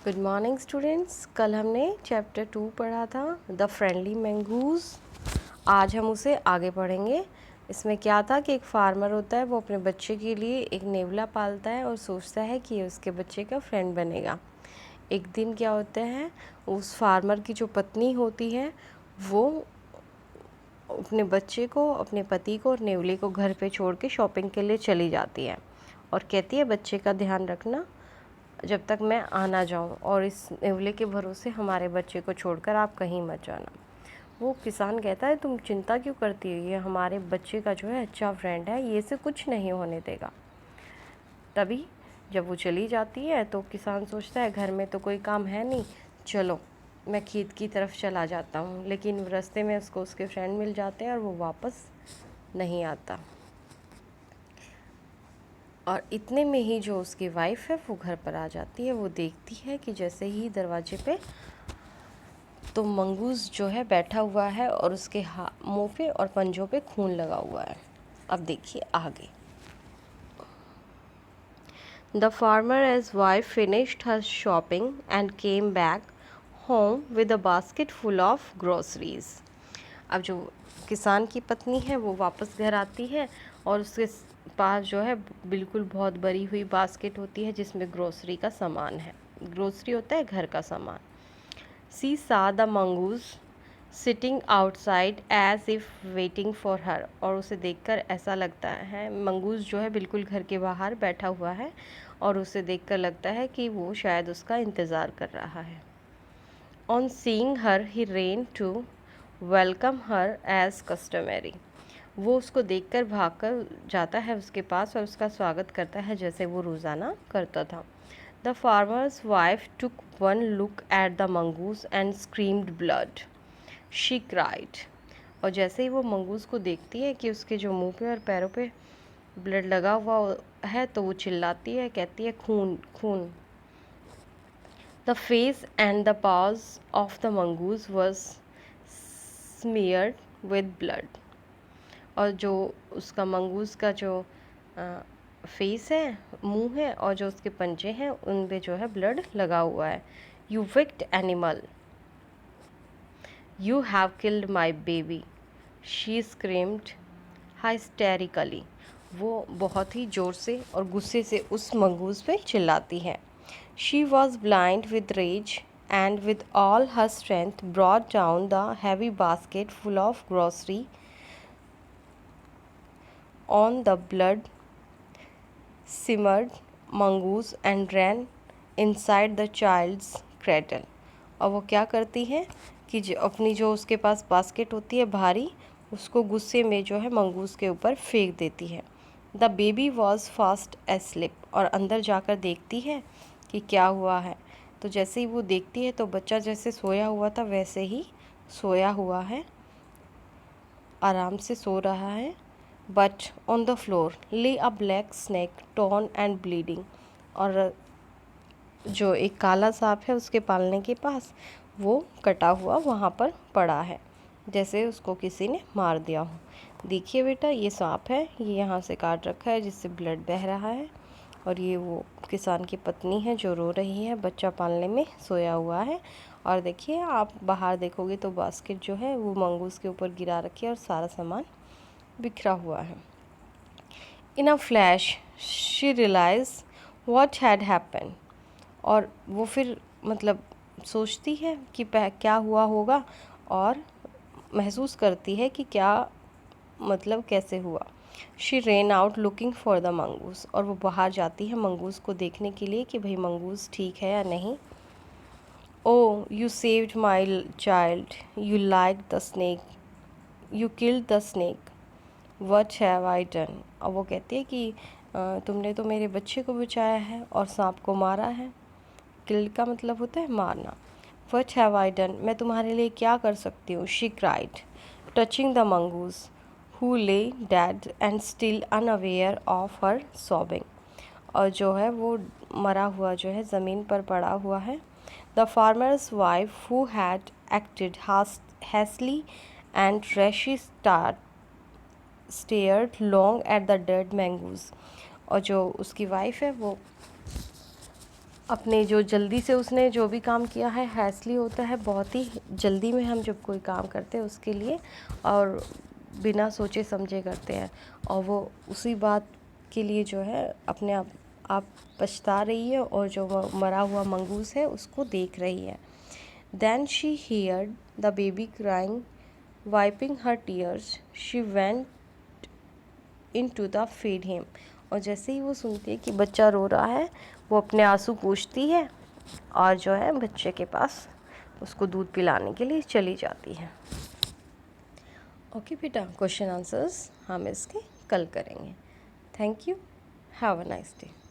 Good morning students. कल हमने chapter 2 पढ़ा था द फ्रेंडली मैंगूज़। आज हम उसे आगे पढ़ेंगे। इसमें क्या था कि एक फार्मर होता है, वो अपने बच्चे के लिए एक नेवला पालता है और सोचता है कि ये उसके बच्चे का फ्रेंड बनेगा। एक दिन क्या होता है, उस फार्मर की जो पत्नी होती है वो अपने बच्चे को, अपने पति को और नेवले को घर पे छोड़ के शॉपिंग के लिए चली जाती है और कहती है बच्चे का ध्यान रखना जब तक मैं आ ना जाऊँ, और इस नेवले के भरोसे हमारे बच्चे को छोड़कर आप कहीं मत जाना। वो किसान कहता है तुम चिंता क्यों करती हो, ये हमारे बच्चे का जो है अच्छा फ्रेंड है, ये से कुछ नहीं होने देगा। तभी जब वो चली जाती है तो किसान सोचता है घर में तो कोई काम है नहीं, चलो मैं खेत की तरफ चला जाता हूँ। लेकिन रास्ते में उसको उसके फ्रेंड मिल जाते हैं और वो वापस नहीं आता। और इतने में ही जो उसकी वाइफ है वो घर पर आ जाती है। वो देखती है कि जैसे ही दरवाजे पे तो मंगूस जो है बैठा हुआ है और उसके मुंह पे और पंजों पे खून लगा हुआ है। अब देखिए आगे। The farmer as wife finished her shopping and came back home with a basket full of groceries. अब जो किसान की पत्नी है वो वापस घर आती है और उसके पास जो है बिल्कुल बहुत भरी हुई बास्केट होती है जिसमें ग्रोसरी का सामान है। ग्रोसरी होता है घर का सामान। She saw the mongoose sitting outside as if waiting for her. और उसे देखकर ऐसा लगता है, मंगूस जो है बिल्कुल घर के बाहर बैठा हुआ है और उसे देखकर लगता है कि वो शायद उसका इंतज़ार कर रहा है। On seeing her he ran to welcome her as customary. वो उसको देखकर भागकर जाता है उसके पास और उसका स्वागत करता है जैसे वो रोज़ाना करता था। The farmer's wife took one look at the mongoose and screamed blood, she cried. और जैसे ही वो मंगूस को देखती है कि उसके जो मुंह पे और पैरों पे ब्लड लगा हुआ है तो वो चिल्लाती है, कहती है खून खून। The face and the paws of the mongoose was smeared with blood। और जो उसका मंगूस का जो फेस है, मुंह है और जो उसके पंजे हैं उन पे जो है ब्लड लगा हुआ है। You wicked animal, you have killed my baby, she screamed hysterically. वो बहुत ही ज़ोर से और गुस्से से उस मंगूस पे चिल्लाती है। She was blind with rage and with all her strength brought down the heavy basket full of grocery on the blood smeared mongoose and ran inside the child's cradle. और वो क्या करती है कि अपनी जो उसके पास बास्केट होती है भारी, उसको गुस्से में जो है मंगूस के ऊपर फेंक देती है। The baby was fast asleep. और अंदर जाकर देखती है कि क्या हुआ है। तो जैसे ही वो देखती है तो बच्चा जैसे सोया हुआ था वैसे ही सोया हुआ है, आराम से सो रहा है। बट ऑन द फ्लोर ले अ black snake torn and bleeding. और जो एक काला सांप है उसके पालने के पास वो कटा हुआ वहाँ पर पड़ा है, जैसे उसको किसी ने मार दिया हो। देखिए बेटा, ये सांप है, ये यहाँ से काट रखा है जिससे ब्लड बह रहा है। और ये वो किसान की पत्नी है जो रो रही है, बच्चा पालने में सोया हुआ है। और देखिए आप बाहर देखोगे तो बास्केट जो है वो मंगूस के ऊपर गिरा रखी है और सारा सामान बिखरा हुआ है। In a flash she realise what had happened. और वो फिर मतलब सोचती है कि क्या हुआ होगा और महसूस करती है कि क्या मतलब कैसे हुआ। She rain out looking for the mongoose. और वो बाहर जाती है मंगूस को देखने के लिए कि भाई मंगूस ठीक है या नहीं। Oh you saved my child, you like the snake, you killed the snake, what have I done. और वो कहती है कि तुमने तो मेरे बच्चे को बचाया है और सांप को मारा है। किल का मतलब होता है मारना। व्हाट हैव आई डन, मैं तुम्हारे लिए क्या कर सकती हूँ। She cried touching the mongoose who ले dead and still unaware of her sobbing. और जो है वो मरा हुआ जो है ज़मीन पर पड़ा हुआ है। The farmer's wife who had acted hastily and rashly stared long at the dead mongoose. और जो उसकी वाइफ है वो अपने जो जल्दी से उसने जो भी काम किया है, हैसली होता है, बहुत ही जल्दी में हम जब कोई काम करते हैं उसके लिए, और बिना सोचे समझे करते हैं, और वो उसी बात के लिए जो है अपने आप पछता रही है, और जो मरा हुआ मंगूस है उसको देख रही है। Then she heard the baby crying. Wiping her tears, she went into the feed him. और जैसे ही वो सुनती है कि बच्चा रो रहा है, वो अपने आंसू पोंछती है और जो है बच्चे के पास उसको दूध पिलाने के लिए चली जाती है। ओके बेटा, क्वेश्चन आंसर्स हम इसके कल करेंगे। Thank you, have a nice day.